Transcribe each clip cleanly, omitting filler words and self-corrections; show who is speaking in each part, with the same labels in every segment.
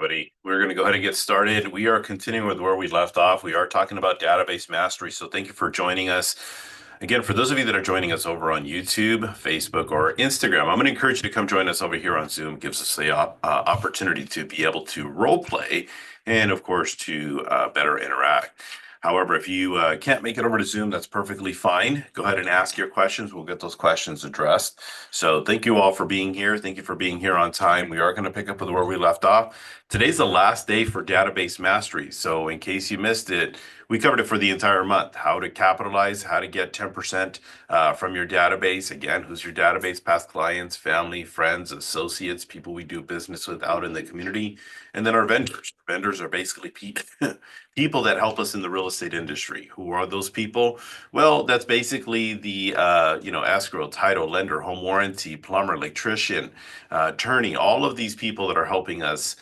Speaker 1: everybody. We're going to go ahead and get started. We are continuing with where we left off. We are talking about database mastery. So thank you for joining us. Again, for those of you that are joining us over on YouTube, Facebook, or Instagram, I'm going to encourage you to come join us over here on Zoom. It gives us the opportunity to be able to role play and, of course, to better interact. However, if you can't make it over to Zoom, that's perfectly fine. Go ahead and ask your questions. We'll get those questions addressed. So thank you all for being here. Thank you for being here on time. We are going to pick up with where we left off. Today's the last day for database mastery. So in case you missed it, we covered it for the entire month. How to capitalize, how to get 10% from your database. Again, who's your database? Past clients, family, friends, associates, people we do business with out in the community. And then our vendors. Vendors are basically people that help us in the real estate industry. Who are those people? Well, that's basically the escrow, title, lender, home warranty, plumber, electrician, attorney, all of these people that are helping us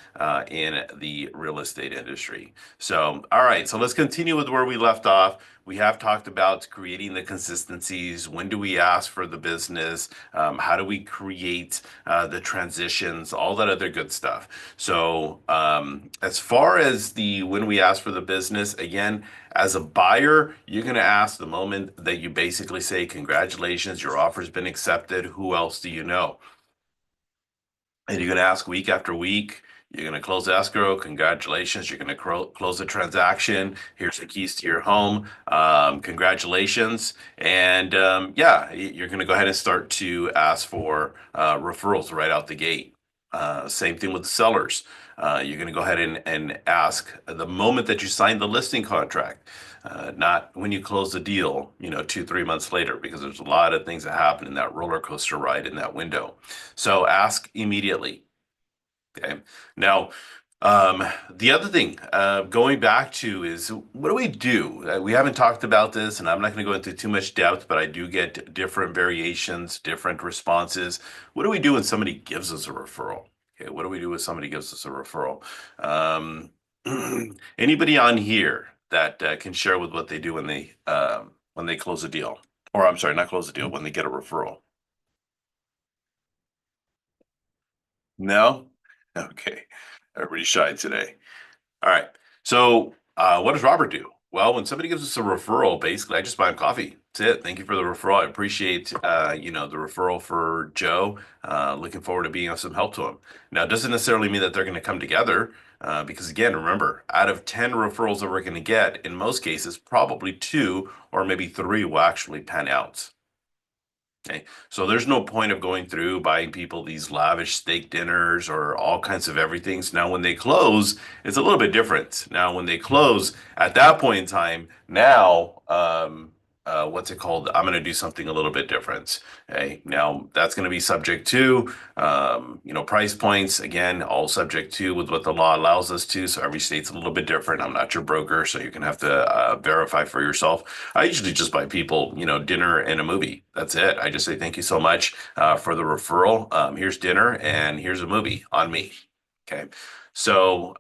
Speaker 1: in the real estate industry. So, all right, so let's continue with where we left off. We have talked about creating the consistencies. When do we ask for the business? How do we create the transitions? All that other good stuff. So as far as the when we ask for the business, again, as a buyer, you're going to ask the moment that you basically say, congratulations, your offer's been accepted. Who else do you know? And you're going to ask week after week. You're going to close escrow. Congratulations. You're going to close the transaction. Here's the keys to your home. Congratulations. And yeah, you're going to go ahead and start to ask for referrals right out the gate. Same thing with the sellers. You're going to go ahead and ask the moment that you sign the listing contract, not when you close the deal, 2-3 months later, because there's a lot of things that happen in that roller coaster ride in that window. So ask immediately. Okay. Now, the other thing going back to is what do we do? We haven't talked about this, and I'm not going to go into too much depth, but I do get different variations, different responses. What do we do when somebody gives us a referral? Okay, what do we do when somebody gives us a referral? Anybody on here that can share with what they do when they close a deal, or I'm sorry, not close a deal, when they get a referral? No? Okay. Everybody's shy today. All right. So, what does Robert do? Well, when somebody gives us a referral, basically, I just buy him coffee. That's it. Thank you for the referral. I appreciate, the referral for Joe. Looking forward to being of some help to him. Now, it doesn't necessarily mean that they're going to come together, because again, remember, out of 10 referrals that we're going to get, in most cases, probably 2 or maybe 3 will actually pan out. Okay, so there's no point of going through buying people these lavish steak dinners or all kinds of everythings. Now, when they close, it's a little bit different. Now, when they close, at that point in time, now, what's it called? I'm going to do something a little bit different. Okay, now that's going to be subject to, price points. Again, all subject to with what the law allows us to. So every state's a little bit different. I'm not your broker, so you're going to have to verify for yourself. I usually just buy people, dinner and a movie. That's it. I just say thank you so much for the referral. Here's dinner and here's a movie on me. Okay, so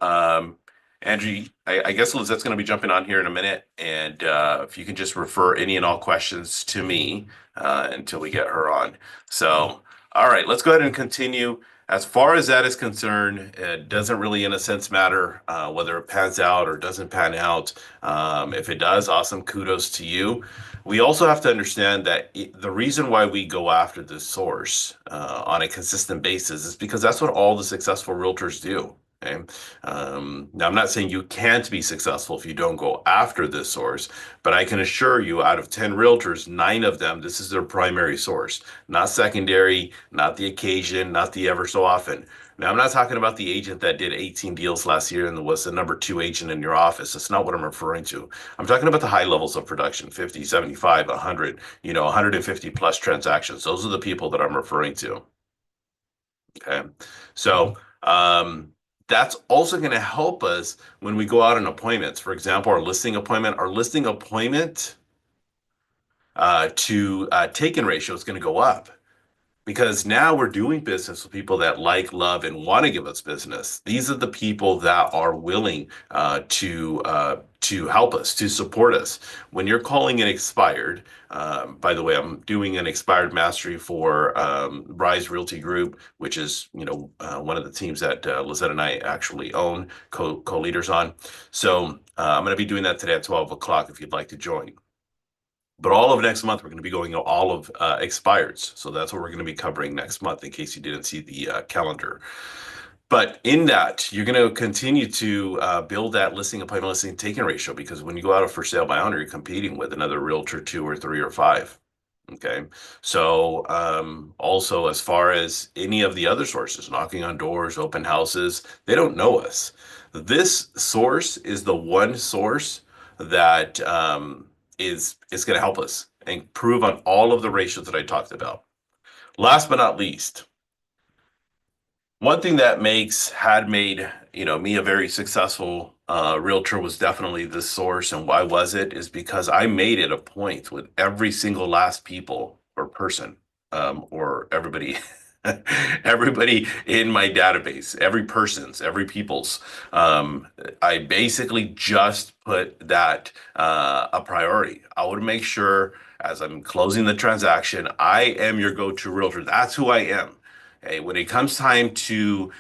Speaker 1: Andrew, I guess Lizette's going to be jumping on here in a minute, and if you can just refer any and all questions to me until we get her on. So, all right, let's go ahead and continue. As far as that is concerned, it doesn't really, in a sense, matter whether it pans out or doesn't pan out. If it does, awesome, kudos to you. We also have to understand that the reason why we go after this source on a consistent basis is because that's what all the successful realtors do. Okay. Now, I'm not saying you can't be successful if you don't go after this source, but I can assure you out of 10 realtors, 9 of them, this is their primary source, not secondary, not the occasion, not the ever so often. Now, I'm not talking about the agent that did 18 deals last year and was the number 2 agent in your office. That's not what I'm referring to. I'm talking about the high levels of production, 50, 75, 100, 150 plus transactions. Those are the people that I'm referring to. Okay. So, that's also going to help us when we go out on appointments. For example, our listing appointment to take-in ratio is going to go up because now we're doing business with people that like, love, and want to give us business. These are the people that are willing to help us, to support us. When you're calling it expired, by the way, I'm doing an expired mastery for Rise Realty Group, which is one of the teams that Lizette and I actually own, co-leaders on. So I'm going to be doing that today at 12 o'clock if you'd like to join. But all of next month, we're going to be going all of expireds. So that's what we're going to be covering next month in case you didn't see the calendar. But in that, you're going to continue to build that listing appointment listing taken ratio because when you go out for sale by owner, you're competing with another realtor, two or three or five. Okay. So also as far as any of the other sources, knocking on doors, open houses, they don't know us. This source is the one source that is going to help us improve on all of the ratios that I talked about. Last but not least, one thing that had made me a very successful realtor was definitely this source. And why was it? Is because I made it a point with every single last people or person or everybody. Everybody in my database, every people's. I basically just put that a priority. I would make sure as I'm closing the transaction, I am your go-to realtor. That's who I am. Hey, when it comes time to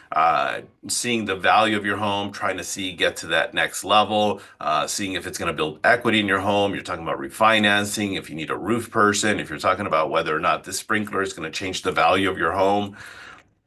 Speaker 1: seeing the value of your home, trying to get to that next level, seeing if it's going to build equity in your home, you're talking about refinancing, if you need a roof person, if you're talking about whether or not this sprinkler is going to change the value of your home,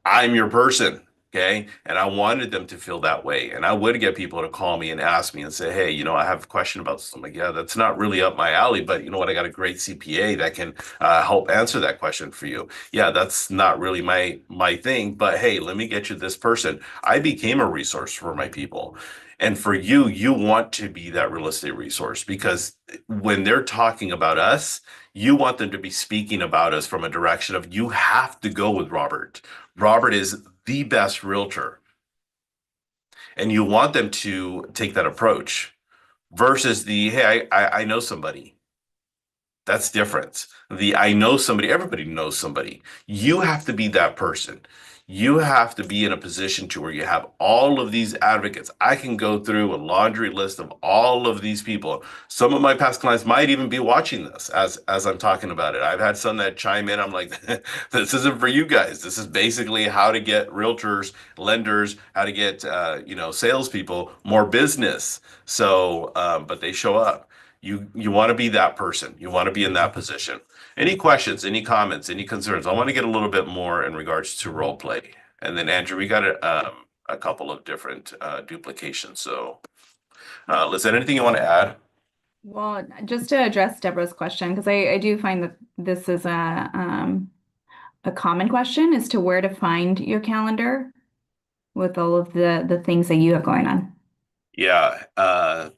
Speaker 1: I'm your person. Okay. And I wanted them to feel that way. And I would get people to call me and ask me and say, hey, I have a question about this. I'm like, yeah, that's not really up my alley, but you know what? I got a great CPA that can help answer that question for you. Yeah, that's not really my thing, but hey, let me get you this person. I became a resource for my people. And for you, you want to be that real estate resource because when they're talking about us, you want them to be speaking about us from a direction of you have to go with Robert. Robert is the best realtor. And you want them to take that approach versus the, hey, I know somebody. That's different. The I know somebody, everybody knows somebody. You have to be that person. You have to be in a position to where you have all of these advocates. I can go through a laundry list of all of these people. Some of my past clients might even be watching this as I'm talking about it. I've had some that chime in. I'm like, this isn't for you guys. This is basically how to get realtors, lenders, how to get salespeople more business. So, but they show up. You want to be that person. You want to be in that position. Any questions, any comments, any concerns? I want to get a little bit more in regards to role play. And then Andrew, we got a couple of different duplications. So, Liz, anything you want to add?
Speaker 2: Well, just to address Deborah's question, because I do find that this is a common question as to where to find your calendar with all of the things that you have going on.
Speaker 1: Yeah,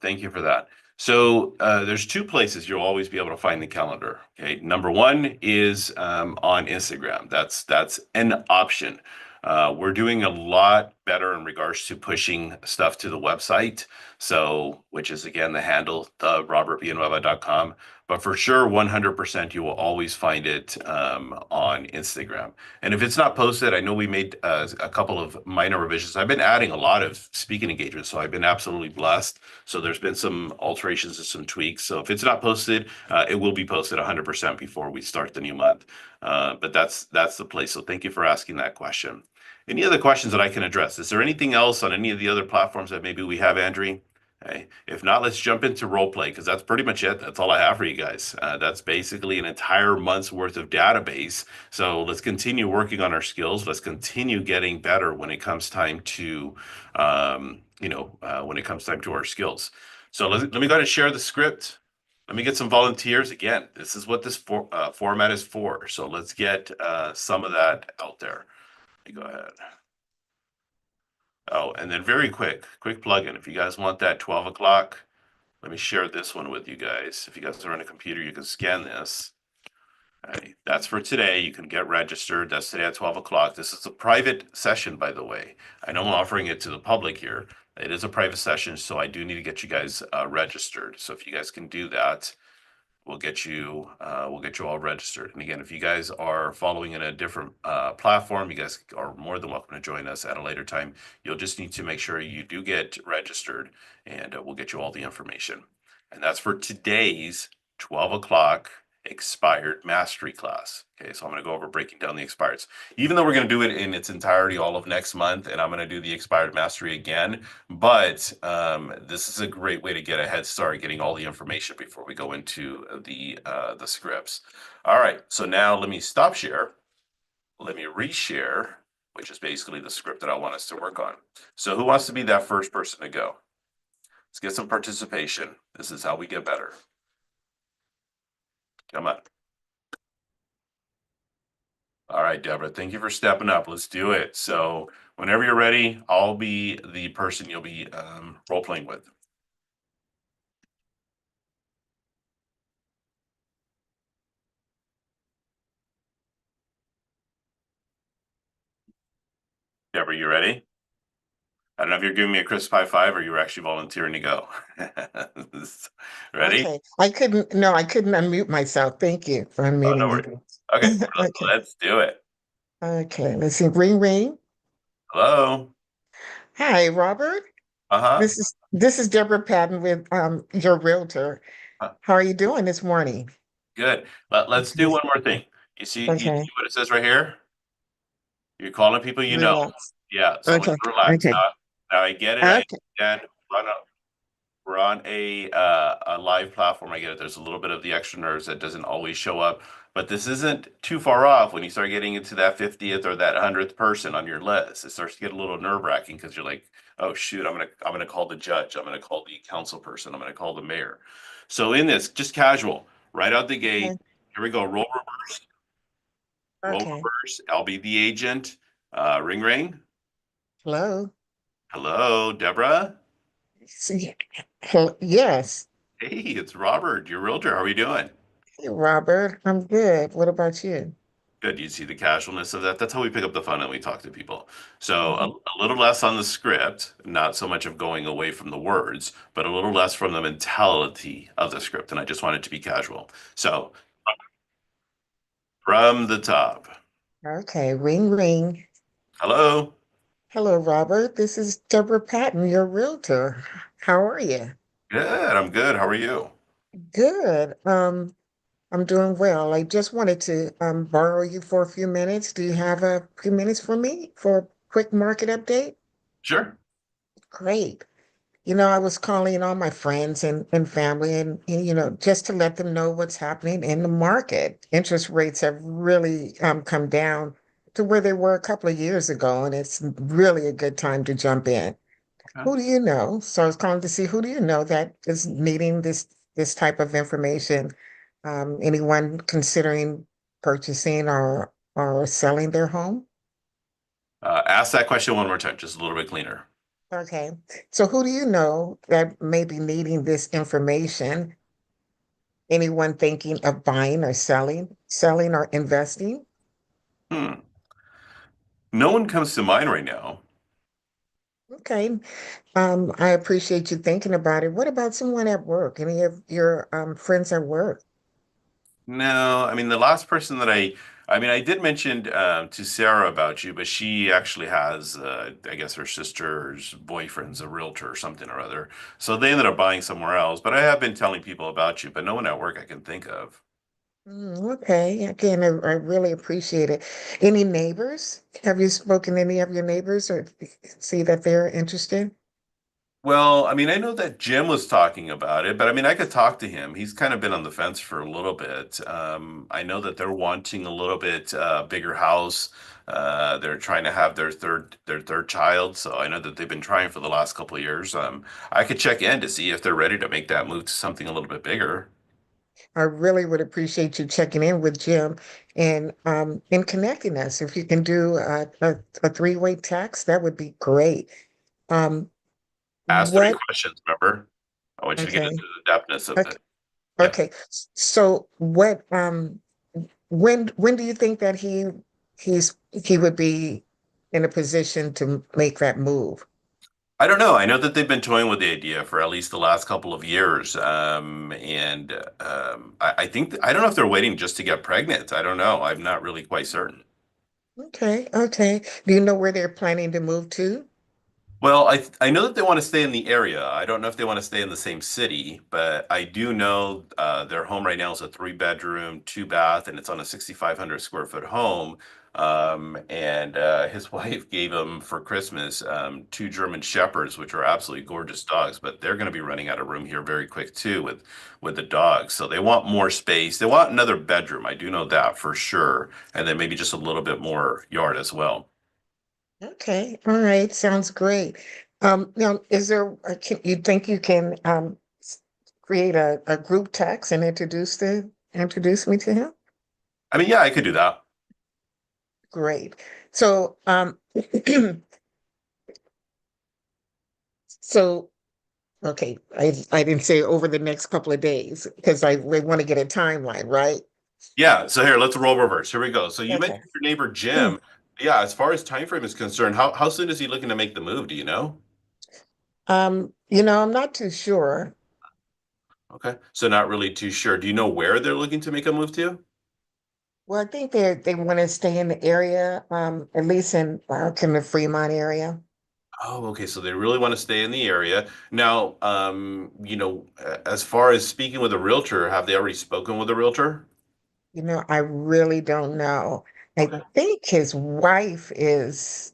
Speaker 1: thank you for that. So there's two places you'll always be able to find the calendar. Okay, number one is on Instagram. That's an option. We're doing a lot better in regards to pushing stuff to the website. So, which is again the handle, the robertbnueva.com. But for sure, 100% you will always find it on Instagram. And if it's not posted, I know we made a couple of minor revisions. I've been adding a lot of speaking engagements, so I've been absolutely blessed. So there's been some alterations and some tweaks. So if it's not posted, it will be posted 100% before we start the new month. But that's the place. So thank you for asking that question. Any other questions that I can address? Is there anything else on any of the other platforms that maybe we have, Andrew? Okay. If not, let's jump into role play because that's pretty much it. That's all I have for you guys. That's basically an entire month's worth of database. So let's continue working on our skills. Let's continue getting better when it comes time to, when it comes time to our skills. So let me go ahead and share the script. Let me get some volunteers. Again, this is what this format is for. So let's get some of that out there. Let me go ahead. Oh, and then very quick plug-in. If you guys want that 12 o'clock, let me share this one with you guys. If you guys are on a computer, you can scan this. All right, that's for today. You can get registered. That's today at 12 o'clock. This is a private session, by the way. I know I'm offering it to the public here. It is a private session, so I do need to get you guys registered. So if you guys can do that, we'll get you all registered. And again, if you guys are following in a different platform, you guys are more than welcome to join us at a later time. You'll just need to make sure you do get registered, and we'll get you all the information. And that's for today's 12 o'clock expired mastery class. Okay, so I'm going to go over breaking down the expireds. Even though we're going to do it in its entirety all of next month, and I'm going to do the expired mastery again, but this is a great way to get a head start, getting all the information before we go into the scripts. All right, so now let me stop share. Let me reshare, which is basically the script that I want us to work on. So who wants to be that first person to go? Let's get some participation. This is how we get better. Come on. All right, Deborah, thank you for stepping up. Let's do it. So whenever you're ready, I'll be the person you'll be role playing with. Deborah, you ready? I don't know if you're giving me a crisp high five or you're actually volunteering to go. Ready?
Speaker 3: Okay. I couldn't unmute myself. Thank you for
Speaker 1: Oh, no
Speaker 3: unmuting
Speaker 1: worries.
Speaker 3: me.
Speaker 1: Okay,
Speaker 3: Okay.
Speaker 1: let's do it.
Speaker 3: Okay. Let's see. Ring ring.
Speaker 1: Hello.
Speaker 3: Hi, Robert.
Speaker 1: Uh-huh.
Speaker 3: This is Deborah Patton with your realtor.
Speaker 1: Uh,
Speaker 3: How are you doing this morning?
Speaker 1: Good. Let's do
Speaker 3: Okay.
Speaker 1: one more thing. You
Speaker 3: Okay.
Speaker 1: see what it says right here? You're calling people you know.
Speaker 3: Relax.
Speaker 1: Yeah, so let's
Speaker 3: Okay.
Speaker 1: relax.
Speaker 3: Okay.
Speaker 1: Now I get it. I
Speaker 3: Okay.
Speaker 1: understand. We're on a live platform. I get it. There's a little bit of the extra nerves that doesn't always show up, but this isn't too far off when you start getting into that 50th or that 100th person on your list. It starts to get a little nerve-wracking because you're like, oh shoot, I'm gonna call the judge. I'm gonna call the council person. I'm gonna call the mayor. So in this, just casual, right out the gate.
Speaker 3: Okay.
Speaker 1: Here we go. Roll reverse. Roll
Speaker 3: Okay.
Speaker 1: reverse. I'll be the agent. Ring ring.
Speaker 3: Hello.
Speaker 1: Hello, Deborah.
Speaker 3: See, yes.
Speaker 1: Hey, it's Robert, your realtor. How are you doing?
Speaker 3: Hey, Robert. I'm good. What about you?
Speaker 1: Good. You see the casualness of that? That's how we pick up the fun and we talk to people. So
Speaker 3: Mhm.
Speaker 1: a little less on the script, not so much of going away from the words, but a little less from the mentality of the script. And I just want it to be casual. So from the top.
Speaker 3: Okay. Ring ring.
Speaker 1: Hello.
Speaker 3: Hello, Robert. This is Deborah Patton, your realtor. How are you?
Speaker 1: Good. I'm good. How are you?
Speaker 3: Good. I'm doing well. I just wanted to borrow you for a few minutes. Do you have a few minutes for me for a quick market update?
Speaker 1: Sure.
Speaker 3: Great. I was calling all my friends and family and just to let them know what's happening in the market. Interest rates have really come down to where they were a couple of years ago, and it's really a good time to jump in.
Speaker 1: Okay.
Speaker 3: Who do you know? So I was calling to see who do you know that is needing this type of information? Anyone considering purchasing or selling their home?
Speaker 1: Ask that question one more time, just a little bit cleaner.
Speaker 3: Okay. So who do you know that may be needing this information? Anyone thinking of buying or selling or investing?
Speaker 1: Hmm. No one comes to mind right now.
Speaker 3: Okay. I appreciate you thinking about it. What about someone at work? Any of your friends at work?
Speaker 1: No, I mean the last person that I mean I did mention to Sarah about you, but she actually has, I guess her sister's boyfriend's a realtor or something or other. So they ended up buying somewhere else. But I have been telling people about you, but no one at work I can think of.
Speaker 3: Okay. Again, I really appreciate it. Any neighbors? Have you spoken to any of your neighbors or see that they're interested?
Speaker 1: Well, I mean, I know that Jim was talking about it, but I mean, I could talk to him. He's kind of been on the fence for a little bit. I know that they're wanting a little bit bigger house. They're trying to have their third child, so I know that they've been trying for the last couple of years. I could check in to see if they're ready to make that move to something a little bit bigger.
Speaker 3: I really would appreciate you checking in with Jim and connecting us. If you can do a three-way text, that would be great. Um,
Speaker 1: Ask three
Speaker 3: what?
Speaker 1: questions, remember? I want you to get
Speaker 3: Okay.
Speaker 1: into the depthness of
Speaker 3: Okay.
Speaker 1: it. Yeah.
Speaker 3: Okay. So what? When do you think that he would be in a position to make that move?
Speaker 1: I don't know. I know that they've been toying with the idea for at least the last couple of years. And I think, I don't know if they're waiting just to get pregnant. I don't know. I'm not really quite certain.
Speaker 3: Okay, okay. Do you know where they're planning to move to?
Speaker 1: Well, I know that they want to stay in the area. I don't know if they want to stay in the same city, but I do know their home right now is a three-bedroom, two bath, and it's on a 6,500 square foot home. And his wife gave him for Christmas two German Shepherds, which are absolutely gorgeous dogs, but they're going to be running out of room here very quick too with the dogs. So they want more space. They want another bedroom. I do know that for sure, and then maybe just a little bit more yard as well.
Speaker 3: Okay, all right, sounds great. Now, is there, you think you can create a group text and introduce me to him?
Speaker 1: I mean, yeah, I could do that.
Speaker 3: Great. So, so okay, I didn't say over the next couple of days because I we want to get a timeline, right?
Speaker 1: Yeah, so here, let's roll reverse. Here we go. So you
Speaker 3: Okay.
Speaker 1: mentioned your neighbor Jim. Yeah, as far as time frame is concerned, how soon is he looking to make the move? Do you know?
Speaker 3: I'm not too sure.
Speaker 1: Okay. So not really too sure. Do you know where they're looking to make a move to?
Speaker 3: Well, I think they want to stay in the area, at least in the Fremont area.
Speaker 1: Oh, okay. So they really want to stay in the area. Now, as far as speaking with a realtor, have they already spoken with a realtor?
Speaker 3: I really don't know. I
Speaker 1: Okay.
Speaker 3: think his wife is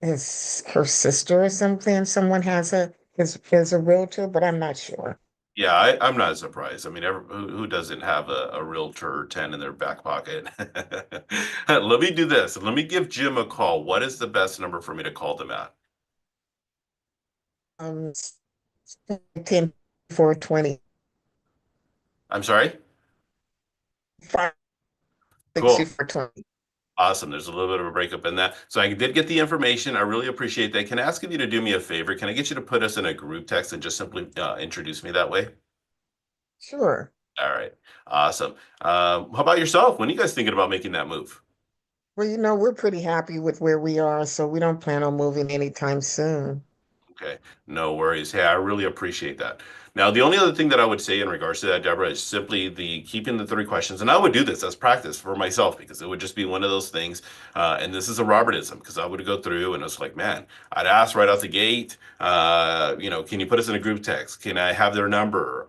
Speaker 3: her sister or something. Someone has is a realtor, but I'm not sure.
Speaker 1: Yeah, I'm not surprised. I mean, who doesn't have a realtor or 10 in their back pocket? Let me do this. Let me give Jim a call. What is the best number for me to call them at?
Speaker 3: Um, 10 for 20,
Speaker 1: I'm sorry?
Speaker 3: 5, 60
Speaker 1: Cool.
Speaker 3: for 20.
Speaker 1: Awesome. There's a little bit of a breakup in that. So I did get the information. I really appreciate that. Can I ask you to do me a favor? Can I get you to put us in a group text and just simply introduce me that way?
Speaker 3: Sure.
Speaker 1: All right. Awesome. How about yourself? When are you guys thinking about making that move?
Speaker 3: Well, we're pretty happy with where we are, so we don't plan on moving anytime soon.
Speaker 1: Okay, no worries. Hey, I really appreciate that. Now, the only other thing that I would say in regards to that, Deborah, is simply the keeping the three questions. And I would do this as practice for myself because it would just be one of those things. And this is a Robertism because I would go through and it's like, man, I'd ask right out the gate, can you put us in a group text? Can I have their number?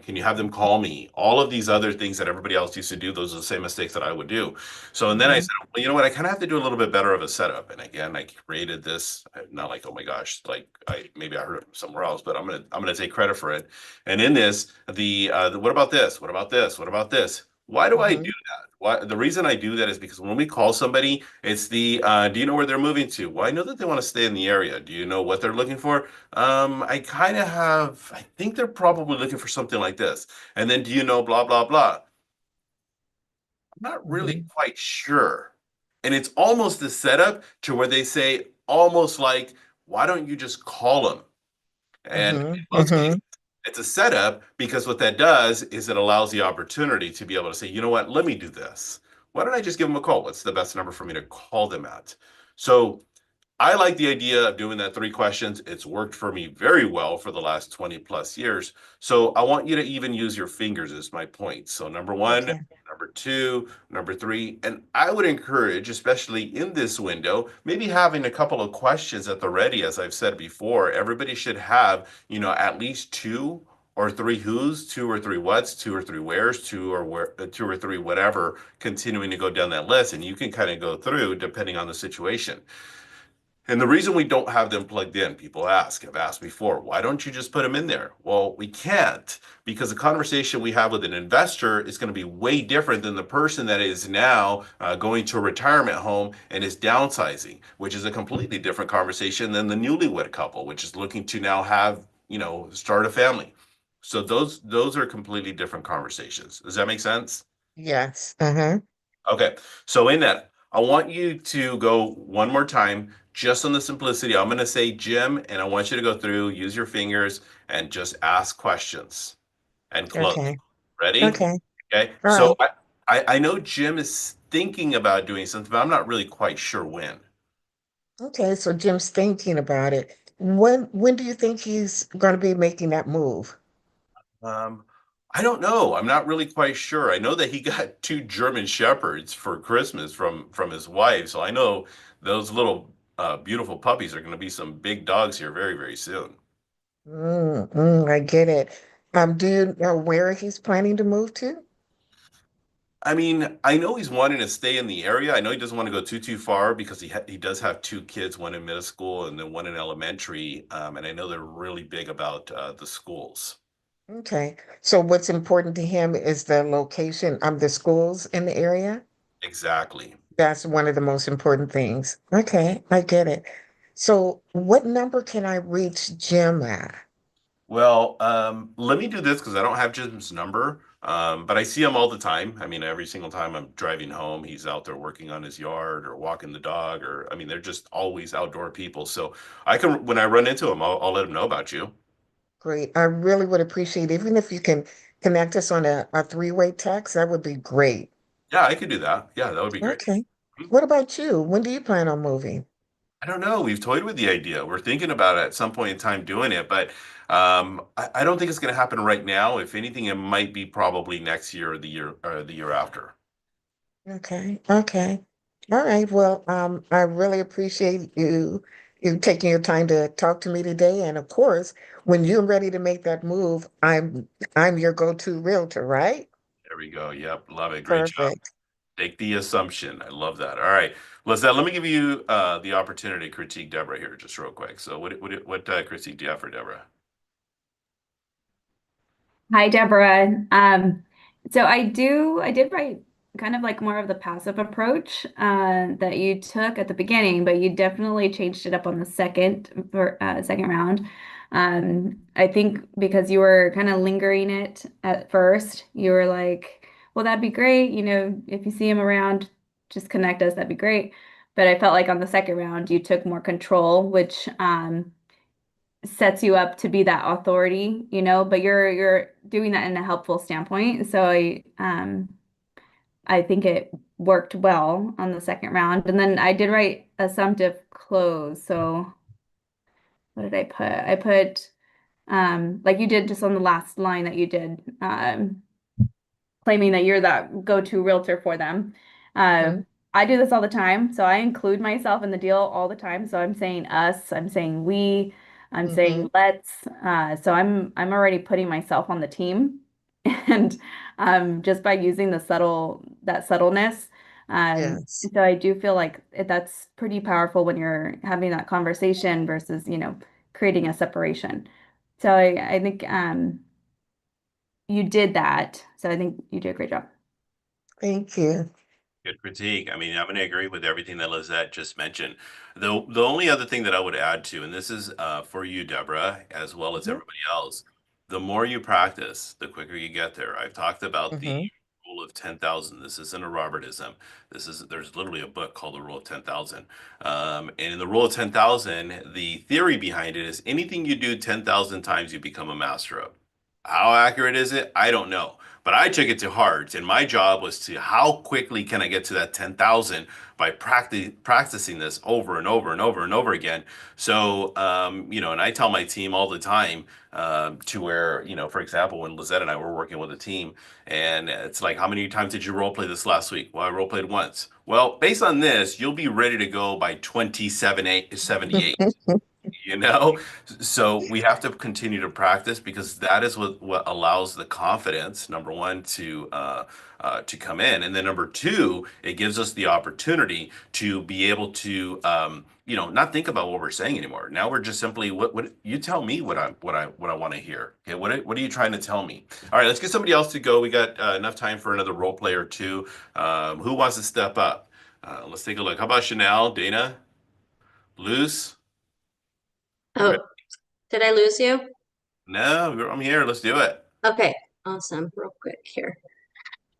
Speaker 1: Can you have them call me? All of these other things that everybody else used to do, those are the same mistakes that I would do. So, and then I
Speaker 3: Hmm.
Speaker 1: said, well, you know what? I kind of have to do a little bit better of a setup. And again, I created this, not like, oh my gosh, like maybe I heard it from somewhere else, but I'm gonna take credit for it. And in this, the what about this? What about this? What about this? Why do I do
Speaker 3: Hmm.
Speaker 1: that? Why the reason I do that is because when we call somebody, it's the do you know where they're moving to? Well, I know that they want to stay in the area. Do you know what they're looking for? I kind of have, I think they're probably looking for something like this. And then do you know blah blah blah? I'm not really
Speaker 3: Hmm.
Speaker 1: quite sure. And it's almost the setup to where they say, almost like, why don't you just call them? And
Speaker 3: Hmm.
Speaker 1: in most cases,
Speaker 3: Hmm.
Speaker 1: it's a setup because what that does is it allows the opportunity to be able to say, you know what, let me do this. Why don't I just give them a call? What's the best number for me to call them at? So I like the idea of doing that three questions. It's worked for me very well for the last 20 plus years. So I want you to even use your fingers, is my point. So, number one,
Speaker 3: Okay.
Speaker 1: number two, number three. And I would encourage, especially in this window, maybe having a couple of questions at the ready. As I've said before, everybody should have, at least two or three who's, two or three what's, two or three where's, two or three whatever, continuing to go down that list. And you can kind of go through depending on the situation. And the reason we don't have them plugged in, people have asked before, why don't you just put them in there? Well, we can't because the conversation we have with an investor is going to be way different than the person that is now going to a retirement home and is downsizing, which is a completely different conversation than the newlywed couple, which is looking to now have, start a family. So those are completely different conversations. Does that make sense?
Speaker 3: Yes. Uh-huh.
Speaker 1: Okay, so in that, I want you to go one more time, just on the simplicity. I'm going to say Jim, and I want you to go through, use your fingers, and just ask questions and close.
Speaker 3: Okay.
Speaker 1: Ready?
Speaker 3: Okay.
Speaker 1: Okay,
Speaker 3: All
Speaker 1: so
Speaker 3: right.
Speaker 1: I know Jim is thinking about doing something, but I'm not really quite sure when.
Speaker 3: Okay. So Jim's thinking about it. When do you think he's going to be making that move?
Speaker 1: Um, I don't know. I'm not really quite sure. I know that he got two German Shepherds for Christmas from his wife, so I know those little beautiful puppies are going to be some big dogs here very, very soon.
Speaker 3: I get it. Do you know where he's planning to move to?
Speaker 1: I mean, I know he's wanting to stay in the area. I know he doesn't want to go too far because he does have two kids, one in middle school and then one in elementary. And I know they're really big about the schools.
Speaker 3: Okay. So what's important to him is the location of the schools in the area?
Speaker 1: Exactly.
Speaker 3: That's one of the most important things. Okay, I get it. So what number can I reach Jim at?
Speaker 1: Well, let me do this because I don't have Jim's number, but I see him all the time. I mean, every single time I'm driving home, he's out there working on his yard or walking the dog, or I mean, they're just always outdoor people. So I can, when I run into him, I'll let him know about you.
Speaker 3: Great. I really would appreciate, even if you can connect us on a three-way text, that would be great.
Speaker 1: Yeah, I could do that. Yeah, that would be great.
Speaker 3: Okay.
Speaker 1: Hmm.
Speaker 3: What about you? When do you plan on moving?
Speaker 1: I don't know. We've toyed with the idea. We're thinking about it at some point in time doing it, but I don't think it's going to happen right now. If anything, it might be probably next year or the year after.
Speaker 3: Okay, okay. All right. Well, I really appreciate you taking your time to talk to me today. And of course, when you're ready to make that move, I'm your go-to realtor, right?
Speaker 1: There we go. Yep, love it. Great job.
Speaker 3: Perfect.
Speaker 1: Take the assumption. I love that. All right, Lizette, let me give you the opportunity to critique Deborah here just real quick. So, what critique do you have for Deborah?
Speaker 2: Hi, Deborah. So I did write kind of like more of the passive approach that you took at the beginning, but you definitely changed it up on the second round. I think because you were kind of lingering it at first, you were like, well, that'd be great. You know, if you see him around, just connect us, that'd be great. But I felt like on the second round, you took more control, which sets you up to be that authority, you know, but you're doing that in a helpful standpoint. So I think it worked well on the second round. And then I did write assumptive close. So what did I put? I put like you did just on the last line that you did. Claiming that you're that go-to realtor for them. Uh,
Speaker 3: Hmm.
Speaker 2: I do this all the time, so I include myself in the deal all the time. So I'm saying us, I'm saying we, I'm
Speaker 3: Hmm.
Speaker 2: saying let's. So I'm already putting myself on the team, and just by using that subtleness.
Speaker 3: Yes.
Speaker 2: So I do feel like that's pretty powerful when you're having that conversation versus, creating a separation. So I think you did that. So I think you did a great job.
Speaker 3: Thank you.
Speaker 1: Good critique. I mean, I'm going to agree with everything that Lizette just mentioned. The only other thing that I would add to, and this is for you, Deborah, as well as
Speaker 3: Hmm.
Speaker 1: everybody else, the more you practice, the quicker you get there. I've talked about the
Speaker 3: Hmm.
Speaker 1: rule of 10,000. This isn't a Robertism. There's literally a book called the rule of 10,000. And in the rule of 10,000, the theory behind it is anything you do 10,000 times, you become a master of. How accurate is it? I don't know. But I took it to heart, and my job was to how quickly can I get to that 10,000 by practicing this over and over and over and over again. So, and I tell my team all the time to where, for example, when Lizette and I were working with a team, and it's like, how many times did you role play this last week? Well, I role played once. Well, based on this, you'll be ready to go by 78. So we have to continue to practice because that is what allows the confidence, number one, to come in, and then number two, it gives us the opportunity to be able to not think about what we're saying anymore. Now we're just simply what you tell me what I want to hear. Okay, what are you trying to tell me? All right, let's get somebody else to go. We got enough time for another role play or two. Who wants to step up? Let's take a look. How about Chanel, Dana, Luce? You ready?
Speaker 4: Oh, did I lose you?
Speaker 1: No, I'm here. Let's do it.
Speaker 4: Okay, awesome. Real quick here.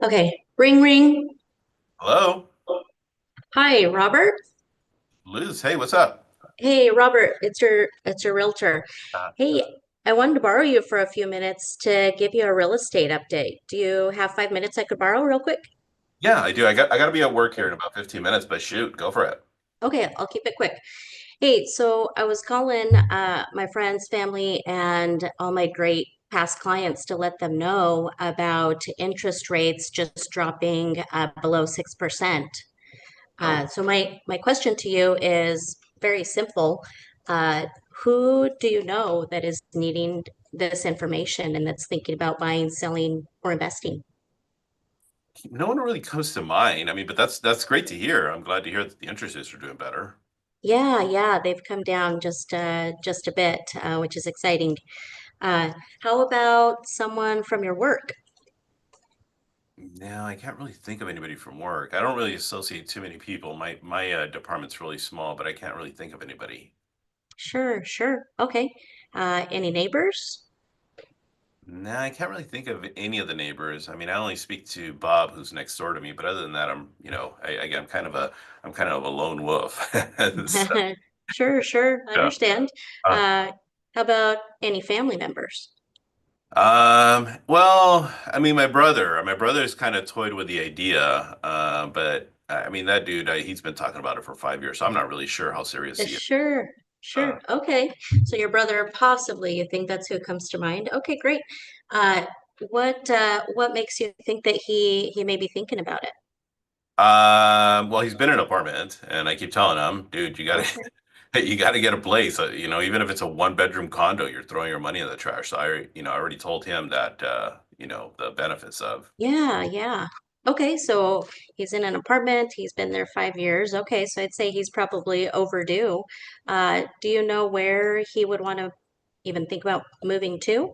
Speaker 4: Okay, ring ring.
Speaker 1: Hello,
Speaker 4: Hi, Robert.
Speaker 1: Liz. Hey, what's up?
Speaker 4: Hey, Robert, it's your realtor.
Speaker 1: Uh,
Speaker 4: Hey, I wanted to borrow you for a few minutes to give you a real estate update. Do you have 5 minutes I could borrow real quick?
Speaker 1: yeah, I do. I got to be at work here in about 15 minutes, but shoot, go for it.
Speaker 4: Okay, I'll keep it quick. Hey, so I was calling my friends, family, and all my great past clients to let them know about interest rates just dropping below 6%.
Speaker 1: Oh,
Speaker 4: So my question to you is very simple. Uh, who do you know that is needing this information and that's thinking about buying, selling, or investing?
Speaker 1: no one really comes to mind. I mean, but that's great to hear. I'm glad to hear that the interest rates are doing better.
Speaker 4: Yeah, they've come down just a bit, which is exciting. How about someone from your work?
Speaker 1: No, I can't really think of anybody from work. I don't really associate too many people. My department's really small, but I can't really think of anybody.
Speaker 4: Sure. Okay. Any neighbors?
Speaker 1: No, I can't really think of any of the neighbors. I mean, I only speak to Bob, who's next door to me, but other than that, I'm I'm kind of a lone wolf. So,
Speaker 4: Sure. I
Speaker 1: yeah.
Speaker 4: understand.
Speaker 1: Uh,
Speaker 4: Uh, how about any family members?
Speaker 1: well, I mean, my brother's kind of toyed with the idea, but I mean, that dude, he's been talking about it for 5 years, so I'm not really sure how serious
Speaker 4: Uh,
Speaker 1: he is.
Speaker 4: sure,
Speaker 1: Uh,
Speaker 4: sure. Okay. So your brother possibly, you think that's who comes to mind? Okay, great. Uh, what makes you think that he may be thinking about it?
Speaker 1: well, he's been in an apartment, and I keep telling him, dude, you gotta,
Speaker 4: Okay.
Speaker 1: you gotta get a place. Even if it's a one-bedroom condo, you're throwing your money in the trash. So I already told him that, the benefits of.
Speaker 4: Yeah. Okay, so he's in an apartment. He's been there 5 years. Okay, so I'd say he's probably overdue. Do you know where he would want to even think about moving to?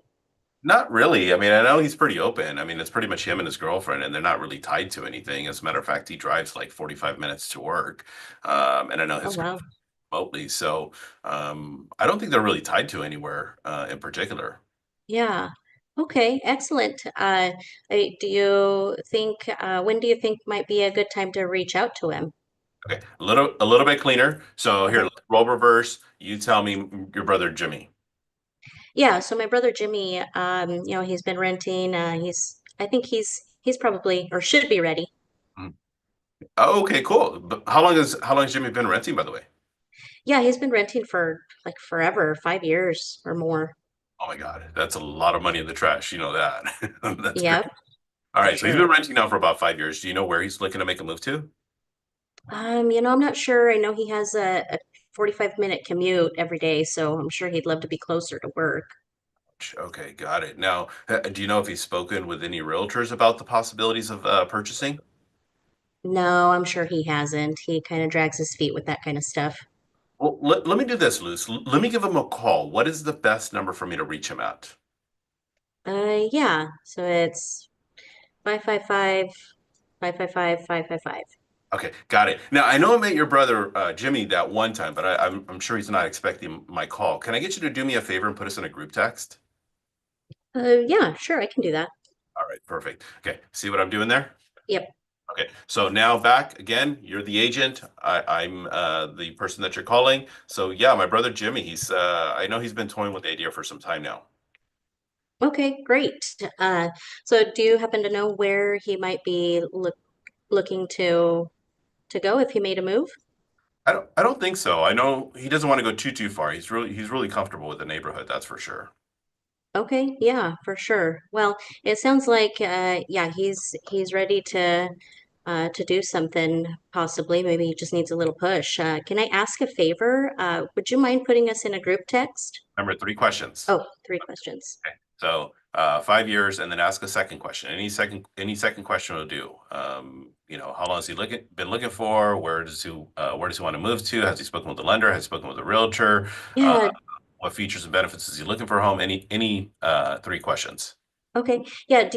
Speaker 1: Not really. I mean, I know he's pretty open. I mean, it's pretty much him and his girlfriend, and they're not really tied to anything. As a matter of fact, he drives like 45 minutes to work. And I know
Speaker 4: Oh,
Speaker 1: his
Speaker 4: wow.
Speaker 1: girlfriend remotely. So I don't think they're really tied to anywhere in particular.
Speaker 4: Yeah. Okay, excellent. Do you think when do you think might be a good time to reach out to him?
Speaker 1: Okay, a little bit cleaner. So here,
Speaker 4: Okay.
Speaker 1: let's role reverse. You tell me your brother Jimmy.
Speaker 4: Yeah, so my brother Jimmy, he's been renting. I think he's probably or should be ready.
Speaker 1: Mhm. Oh, okay, cool. But how long has Jimmy been renting, by the way?
Speaker 4: Yeah, he's been renting for like forever, 5 years or more.
Speaker 1: Oh my God, that's a lot of money in the trash. You know that. That's great.
Speaker 4: Yep,
Speaker 1: All
Speaker 4: for
Speaker 1: right, so he's been
Speaker 4: sure.
Speaker 1: renting now for about 5 years. Do you know where he's looking to make a move to?
Speaker 4: I'm not sure. I know he has a 45-minute commute every day, so I'm sure he'd love to be closer to work.
Speaker 1: Okay, got it. Now, do you know if he's spoken with any realtors about the possibilities of purchasing?
Speaker 4: No, I'm sure he hasn't. He kind of drags his feet with that kind of stuff.
Speaker 1: Well, let me do this, Luce. Let me give him a call. What is the best number for me to reach him at?
Speaker 4: Yeah. So it's 555 555 555.
Speaker 1: Okay, got it. Now, I know I met your brother Jimmy that one time, but I'm sure he's not expecting my call. Can I get you to do me a favor and put us in a group text?
Speaker 4: Yeah, sure, I can do that.
Speaker 1: All right, perfect. Okay, see what I'm doing there?
Speaker 4: Yep.
Speaker 1: Okay, so now back again, you're the agent. I'm the person that you're calling. So yeah, my brother Jimmy, I know he's been toying with the idea for some time now.
Speaker 4: Okay, great. So do you happen to know where he might be looking to go if he made a move?
Speaker 1: I don't think so. I know he doesn't want to go too far. He's really comfortable with the neighborhood, that's for sure.
Speaker 4: Okay, yeah, for sure. Well, it sounds like yeah, he's ready to do something possibly. Maybe he just needs a little push. Can I ask a favor? Would you mind putting us in a group text?
Speaker 1: Remember, three questions.
Speaker 4: Oh, three questions.
Speaker 1: Okay. So 5 years, and then ask a second question. Any second question will do. How long has he been looking for? Where does he want to move to? Has he spoken with the lender? Has he spoken with a realtor? Uh,
Speaker 4: Yeah,
Speaker 1: what features and benefits is he looking for a home? Any three questions.
Speaker 4: okay. Yeah,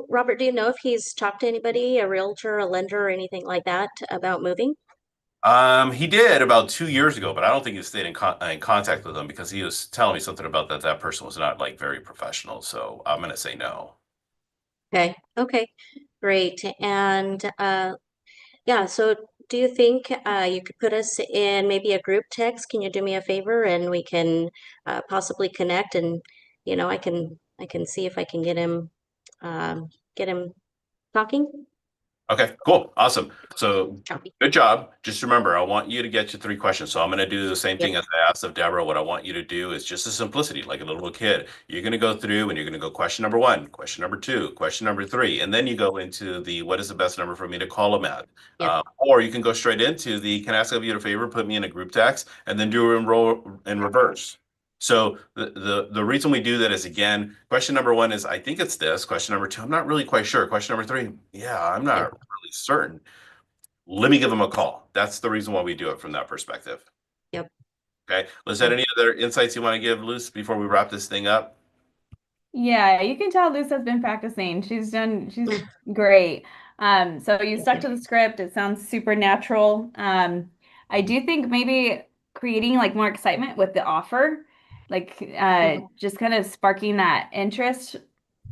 Speaker 4: Robert, do you know if he's talked to anybody, a realtor, a lender, or anything like that about moving?
Speaker 1: He did about 2 years ago, but I don't think he stayed in contact with them because he was telling me something about that person was not like very professional. So I'm gonna say no.
Speaker 4: Okay, great. And yeah, so do you think you could put us in maybe a group text? Can you do me a favor and we can possibly connect and I can see if I can get him talking?
Speaker 1: Okay, cool. Awesome. So
Speaker 4: Choppy.
Speaker 1: good job. Just remember, I want you to get you 3 questions. So I'm going to do the same thing
Speaker 4: Yep.
Speaker 1: as I asked of Deborah. What I want you to do is just a simplicity, like a little kid. You're going to go through and you're going to go question number 1, question number 2, question number 3, and then you go into the what is the best number for me to call them at?
Speaker 4: Yep.
Speaker 1: Or you can go straight into the can I ask of you a favor, put me in a group text, and then do enroll in reverse. So the reason we do that is again, question number 1 is I think it's this. Question number 2, I'm not really quite sure. Question number 3, yeah, I'm not
Speaker 4: Yep.
Speaker 1: really certain. Let me give them a call. That's the reason why we do it from that perspective.
Speaker 4: Yep.
Speaker 1: Okay. Lizette,
Speaker 4: Okay.
Speaker 1: any other insights you want to give, Luce, before we wrap this thing up?
Speaker 2: Yeah, you can tell Lisa's been practicing. She's great. So you
Speaker 4: Thank
Speaker 2: stuck
Speaker 4: you.
Speaker 2: to the script. It sounds super natural. I do think maybe creating like more excitement with the offer, like
Speaker 4: Mhm.
Speaker 2: just kind of sparking that interest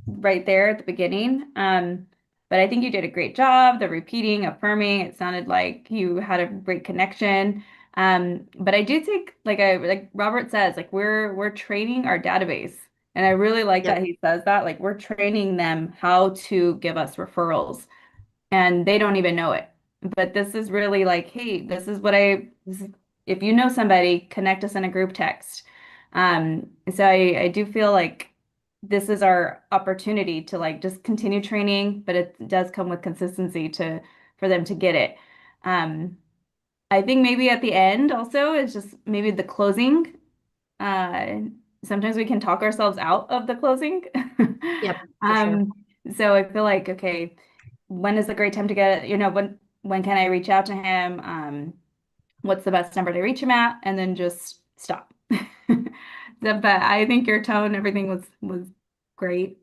Speaker 2: right there at the beginning. But I think you did a great job. The repeating, affirming, it sounded like you had a great connection. But I do think, like Robert says, like we're training our database, and I really like
Speaker 4: Yep.
Speaker 2: that he says that. Like we're training them how to give us referrals, and they don't even know it. But this is really like, hey, if you know somebody, connect us in a group text. So I do feel like this is our opportunity to like just continue training, but it does come with consistency to for them to get it. Um, I think maybe at the end also is just maybe the closing. Uh, Sometimes we can talk ourselves out of the closing.
Speaker 4: Yep. For sure.
Speaker 2: Um, so I feel like, okay, when is a great time to get, when can I reach out to him? What's the best number to reach him at? And then just stop. But I think your tone, everything was great.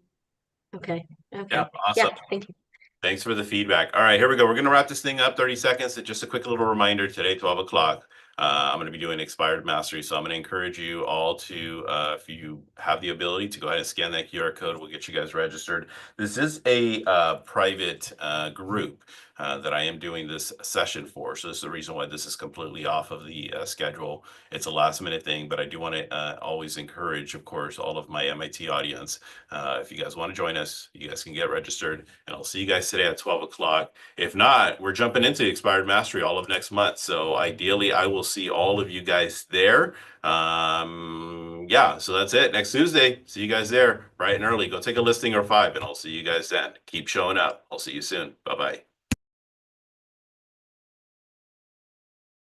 Speaker 4: Okay.
Speaker 1: Yeah,
Speaker 4: Okay. Yeah.
Speaker 1: awesome.
Speaker 4: Thank you.
Speaker 1: Thanks for the feedback. All right, here we go. We're going to wrap this thing up 30 seconds. Just a quick little reminder today, 12 o'clock. I'm going to be doing expired mastery. So I'm going to encourage you all to, if you have the ability to go ahead and scan that QR code, we'll get you guys registered. This is a private group that I am doing this session for. So this is the reason why this is completely off of the schedule. It's a last minute thing, but I do want to always encourage, of course, all of my MIT audience. If you guys want to join us, you guys can get registered, and I'll see you guys today at 12 o'clock. If not, we're jumping into expired mastery all of next month. So ideally, I will see all of you guys there. Yeah, so that's it. Next Tuesday, see you guys there bright and early. Go take a listing or 5, and I'll see you guys then. Keep showing up. I'll see you soon. Bye bye.